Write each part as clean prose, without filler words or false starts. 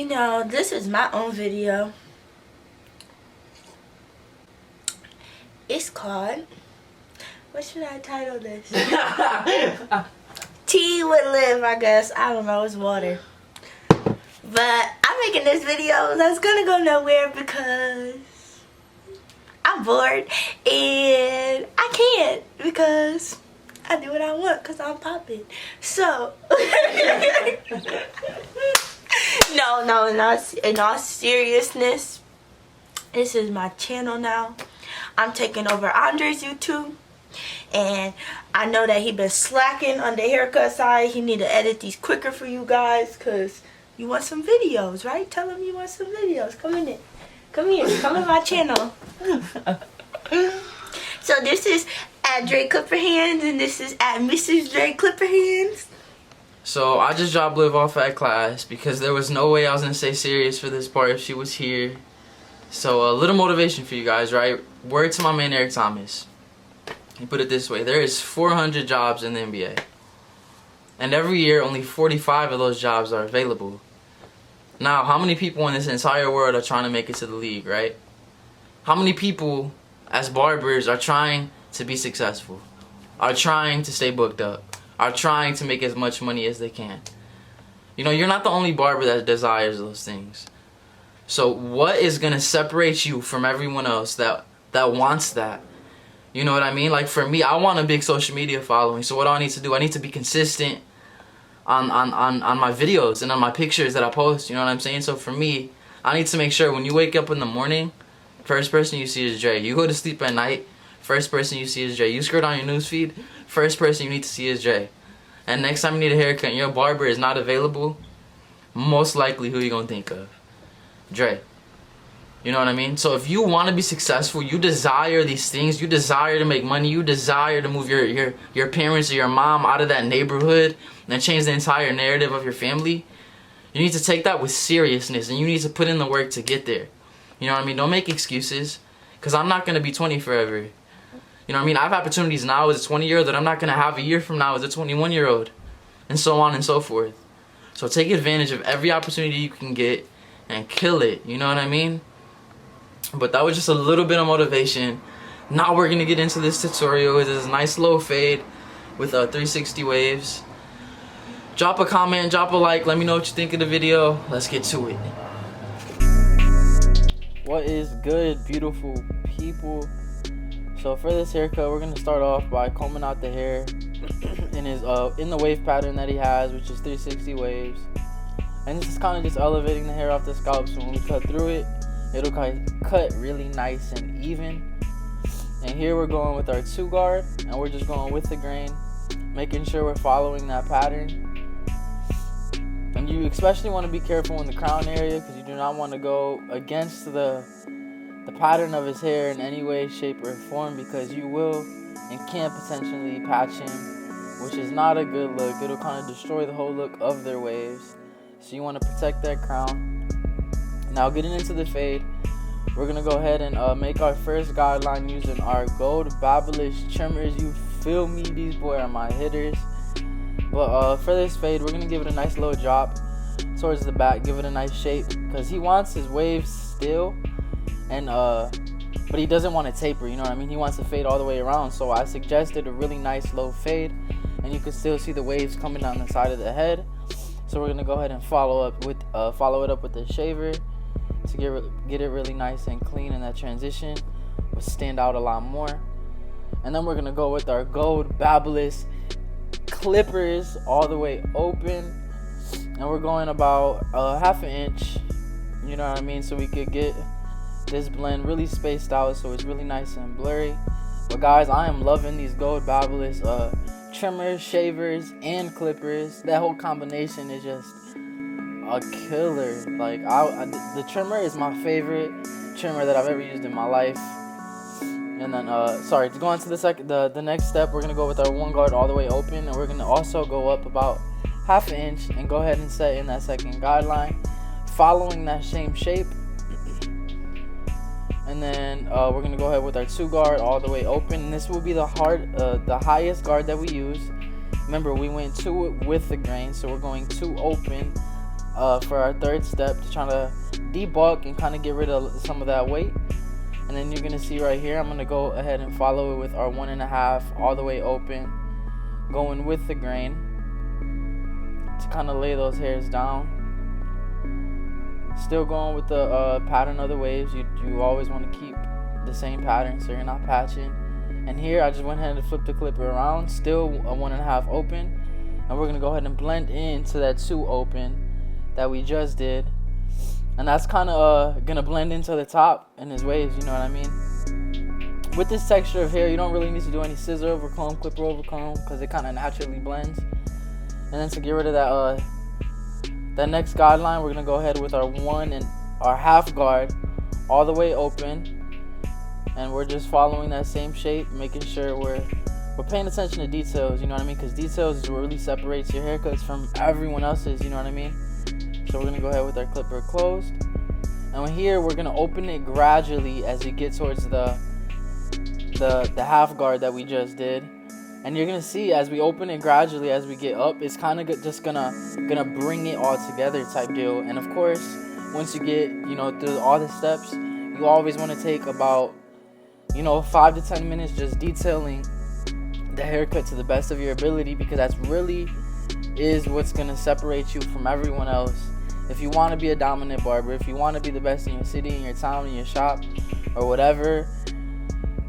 You know, this is my own video. It's called, what should I title this? Tea with Liv, I guess. I don't know, it's water. But I'm making this video that's gonna go nowhere because I'm bored and I can't because I do what I want because I'm popping. So no, in all seriousness, this is my channel now. I'm taking over Andre's YouTube, and I know that he been slacking on the haircut side. He need to edit these quicker for you guys because you want some videos, right? Tell him you want some videos. Come in. Come here. Come in my channel. So this is at Dre Clipper Hands, and this is at Mrs. Dre Clipper Hands. So I just dropped Liv off at class because there was no way I was gonna stay serious for this part if she was here. So a little motivation for you guys, right? Word to my man Eric Thomas. He put it this way: there is 400 jobs in the NBA, and every year only 45 of those jobs are available. Now, how many people in this entire world are trying to make it to the league, right? How many people as barbers are trying to be successful, are trying to stay booked up, are trying to make as much money as they can? You know, you're not the only barber that desires those things. So what is going to separate you from everyone else that wants that? You know what I mean? Like for me, I want a big social media following. So what do I need to do? I need to be consistent on my videos and on my pictures that I post. You know what I'm saying? So for me, I need to make sure when you wake up in the morning, first person you see is Dre. You go to sleep at night, first person you see is Dre. You scroll down your newsfeed, first person you need to see is Dre. And next time you need a haircut and your barber is not available, most likely who you gonna think of? Dre. You know what I mean? So if you want to be successful, you desire these things, you desire to make money, you desire to move your parents or your mom out of that neighborhood and change the entire narrative of your family, you need to take that with seriousness and you need to put in the work to get there. You know what I mean? Don't make excuses, because I'm not going to be 20 forever. You know what I mean? I have opportunities now as a 20-year-old that I'm not going to have a year from now as a 21-year-old, and so on and so forth. So take advantage of every opportunity you can get and kill it. You know what I mean? But that was just a little bit of motivation. Now we're going to get into this tutorial. It is a nice low fade with 360 waves. Drop a comment, drop a like, let me know what you think of the video. Let's get to it. What is good, beautiful people? So for this haircut, we're going to start off by combing out the hair in the wave pattern that he has, which is 360 waves. And this is kind of just elevating the hair off the scalp, so when we cut through it, it'll cut really nice and even. And here we're going with our 2 guard, and we're just going with the grain, making sure we're following that pattern. And you especially want to be careful in the crown area, because you do not want to go against the pattern of his hair in any way, shape, or form, because you will and can potentially patch him, which is not a good look. It'll kind of destroy the whole look of their waves. So you want to protect that crown. Now getting into the fade, we're going to go ahead and make our first guideline using our gold Babyliss trimmers. You feel me? These boy are my hitters. But for this fade, we're going to give it a nice little drop towards the back, give it a nice shape, because he wants his waves still, and but he doesn't want to taper, you know what I mean? He wants to fade all the way around, so I suggested a really nice low fade, and you can still see the waves coming down the side of the head. So we're going to go ahead and follow it up with the shaver to get it really nice and clean, and that transition will stand out a lot more. And then we're going to go with our gold Babyliss clippers all the way open, and we're going about half an inch, you know what I mean, so we could get this blend really spaced out so it's really nice and blurry. But guys, I am loving these gold Babyliss trimmers, shavers, and clippers. That whole combination is just a killer. Like the trimmer is my favorite trimmer that I've ever used in my life. And then sorry, to go on to the next step, we're gonna go with our 1 guard all the way open, and we're gonna also go up about half an inch and go ahead and set in that second guideline, following that same shape. And then we're gonna go ahead with our 2 guard all the way open. And this will be the highest guard that we use. Remember, we went 2 with the grain, so we're going 2 open for our third step to try to debulk and kind of get rid of some of that weight. And then you're gonna see right here, I'm gonna go ahead and follow it with our 1.5 all the way open, going with the grain to kind of lay those hairs down. Still going with the pattern of the waves. You always want to keep the same pattern so you're not patching. And here I just went ahead and flipped the clipper around, still a 1.5 open, and we're gonna go ahead and blend into that 2 open that we just did. And that's kind of gonna blend into the top in his waves, you know what I mean? With this texture of hair, you don't really need to do any scissor over comb, clipper over comb, because it kind of naturally blends. And then to get rid of that next guideline, we're gonna go ahead with our 1 and our half guard all the way open, and we're just following that same shape, making sure we're paying attention to details, you know what I mean? Because details is what really separates your haircuts from everyone else's, you know what I mean? So we're gonna go ahead with our clipper closed, and here we're gonna open it gradually as you get towards the half guard that we just did. And you're gonna see as we open it gradually as we get up, it's kind of just gonna bring it all together type deal. And of course, once you get through all the steps, you always want to take about 5 to 10 minutes just detailing the haircut to the best of your ability, because that's really is what's gonna separate you from everyone else. If you want to be a dominant barber, if you want to be the best in your city, in your town, in your shop, or whatever,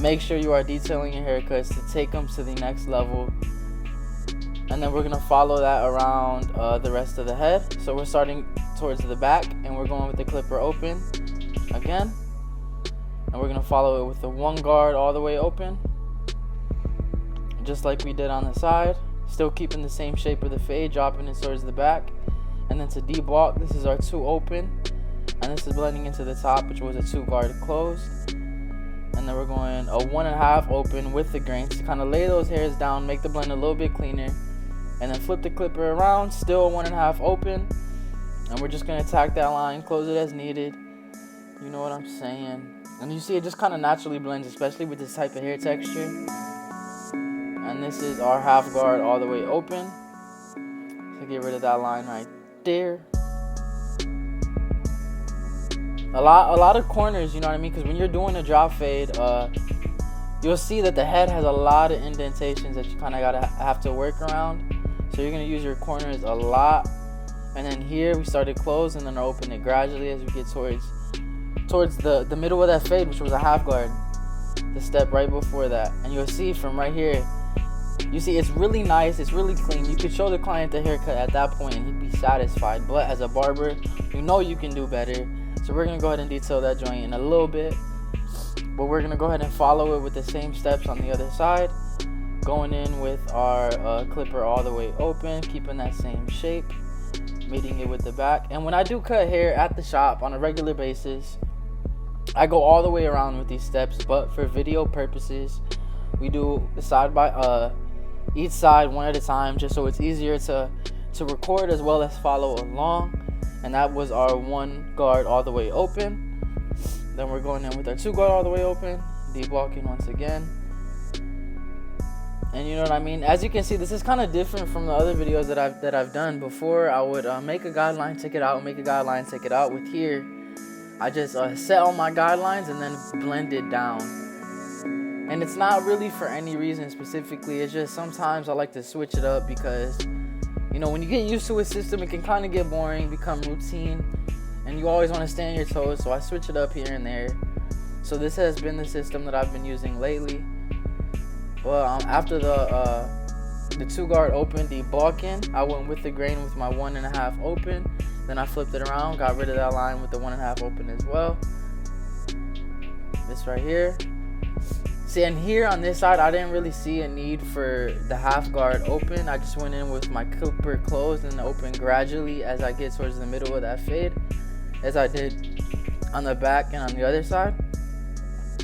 make sure you are detailing your haircuts to take them to the next level. And then we're gonna follow that around the rest of the head. So we're starting towards the back, and we're going with the clipper open again, and we're gonna follow it with the 1 guard all the way open, just like we did on the side. Still keeping the same shape of the fade, dropping it towards the back. And then to debulk, this is our 2 open, and this is blending into the top, which was a 2 guard closed. And then we're going a 1.5 open with the grains to kind of lay those hairs down, make the blend a little bit cleaner. And then flip the clipper around, still a 1.5 open. And we're just gonna attack that line, close it as needed. You know what I'm saying? And you see it just kind of naturally blends, especially with this type of hair texture. And this is our half guard all the way open. So get rid of that line right there. A lot of corners, you know what I mean? Because when you're doing a drop fade, you'll see that the head has a lot of indentations that you kind of have to work around. So you're gonna use your corners a lot. And then here we started closed, and then open it gradually as we get towards the middle of that fade, which was a half guard, the step right before that. And you'll see from right here, you see it's really nice, it's really clean. You could show the client the haircut at that point and he'd be satisfied. But as a barber, you know you can do better. So we're gonna go ahead and detail that joint in a little bit, but we're gonna go ahead and follow it with the same steps on the other side, going in with our clipper all the way open, keeping that same shape, meeting it with the back. And when I do cut hair at the shop on a regular basis, I go all the way around with these steps, but for video purposes, we do the side by each side one at a time, just so it's easier to record as well as follow along. And that was our 1 guard all the way open. Then we're going in with our 2 guard all the way open, debulking once again. And you know what I mean? As you can see, this is kind of different from the other videos that I've done before. I would make a guideline, take it out, make a guideline, take it out. With here, I just set all my guidelines and then blend it down. And it's not really for any reason specifically. It's just sometimes I like to switch it up because, when you get used to a system, it can kind of get boring, become routine, and you always want to stay on your toes. So I switch it up here and there. So this has been the system that I've been using lately. Well, after the 2 guard open debulking, I went with the grain with my 1.5 open. Then I flipped it around, got rid of that line with the 1.5 open as well. This right here. See, and here on this side, I didn't really see a need for the half guard open. I just went in with my clipper closed and open gradually as I get towards the middle of that fade, as I did on the back and on the other side.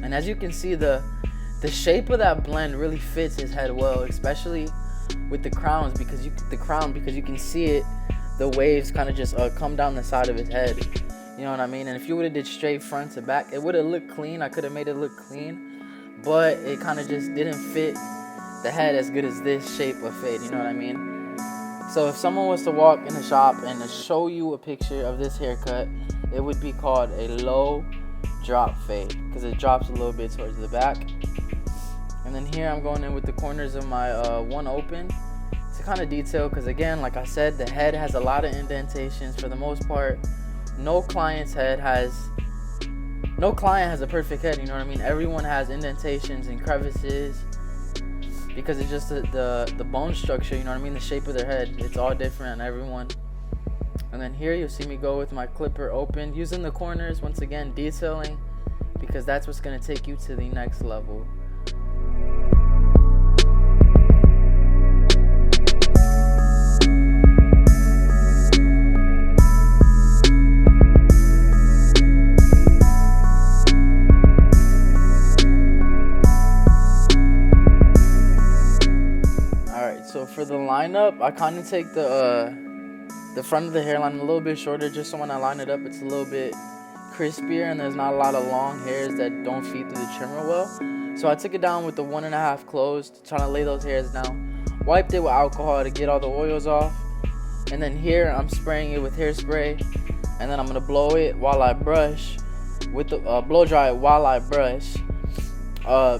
And as you can see, the shape of that blend really fits his head well, especially with the crowns, because you can see it, the waves kind of just come down the side of his head. You know what I mean? And if you would have did straight front to back, it would have looked clean. I could have made it look clean, but it kind of just didn't fit the head as good as this shape of fade. You know what I mean? So if someone was to walk in the shop and to show you a picture of this haircut, it would be called a low drop fade because it drops a little bit towards the back. And then here I'm going in with the corners of my one open to kind of detail, because again, like I said, the head has a lot of indentations. For the most part, no client has a perfect head, you know what I mean? Everyone has indentations and crevices because it's just the bone structure, you know what I mean? The shape of their head, it's all different on everyone. And then here you'll see me go with my clipper open, using the corners, once again detailing, because that's what's going to take you to the next level. So for the lineup, I kind of take the front of the hairline a little bit shorter, just so when I line it up, it's a little bit crispier and there's not a lot of long hairs that don't feed through the trimmer well. So I took it down with the 1.5 closed, trying to lay those hairs down. Wiped it with alcohol to get all the oils off. And then here I'm spraying it with hairspray, and then I'm gonna blow it while I brush with the blow dry it while I brush,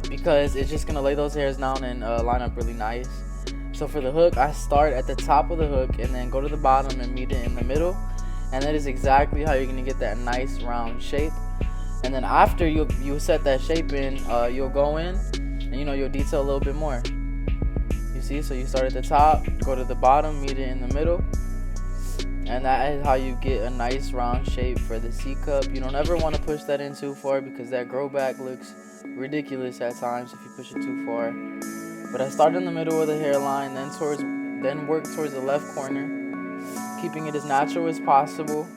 because it's just gonna lay those hairs down and line up really nice. So for the hook, I start at the top of the hook and then go to the bottom and meet it in the middle. And that is exactly how you're going to get that nice round shape. And then after you set that shape in, you'll go in and you'll detail a little bit more. You see, so you start at the top, go to the bottom, meet it in the middle. And that is how you get a nice round shape for the C cup. You don't ever want to push that in too far because that grow back looks ridiculous at times if you push it too far. But I start in the middle of the hairline, then work towards the left corner, keeping it as natural as possible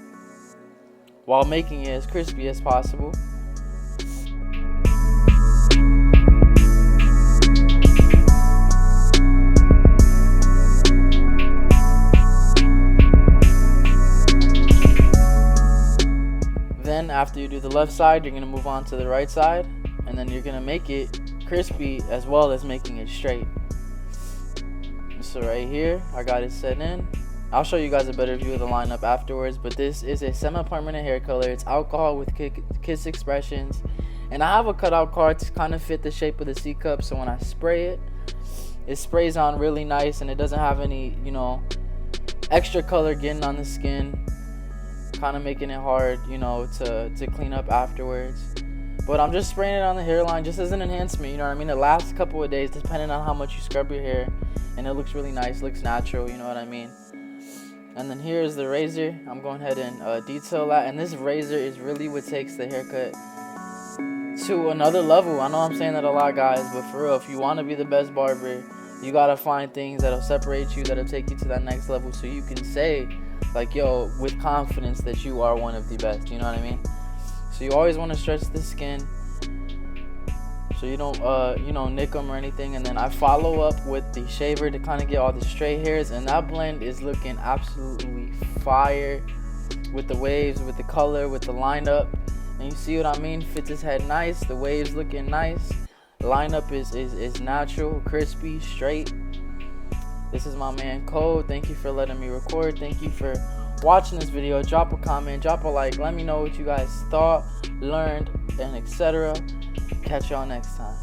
while making it as crispy as possible. Then after you do the left side, you're going to move on to the right side, and then you're going to make it crispy as well as making it straight. So right here I got it set in. I'll show you guys a better view of the lineup afterwards, but this is a semi-permanent hair color. It's alcohol with kiss expressions, and I have a cutout card to kind of fit the shape of the C cup, so when I spray it, it sprays on really nice and it doesn't have any extra color getting on the skin, kind of making it hard to clean up afterwards. But I'm just spraying it on the hairline just as an enhancement, you know what I mean? It lasts a couple of days depending on how much you scrub your hair, and it looks really nice, looks natural, you know what I mean? And then here is the razor. I'm going ahead and detail that, and this razor is really what takes the haircut to another level. I know I'm saying that a lot, guys, but for real, if you want to be the best barber, you gotta find things that'll separate you, that'll take you to that next level, so you can say, like, yo, with confidence that you are one of the best, you know what I mean? So you always want to stretch the skin so you don't nick them or anything. And then I follow up with the shaver to kind of get all the stray hairs, and that blend is looking absolutely fire with the waves, with the color, with the lineup. And you see what I mean? Fits his head nice, the waves looking nice, the lineup is natural, crispy, straight. This is my man Code. Thank you for letting me record. Thank you for watching this video. Drop a comment, drop a like, let me know what you guys thought, learned, and etc. Catch y'all next time.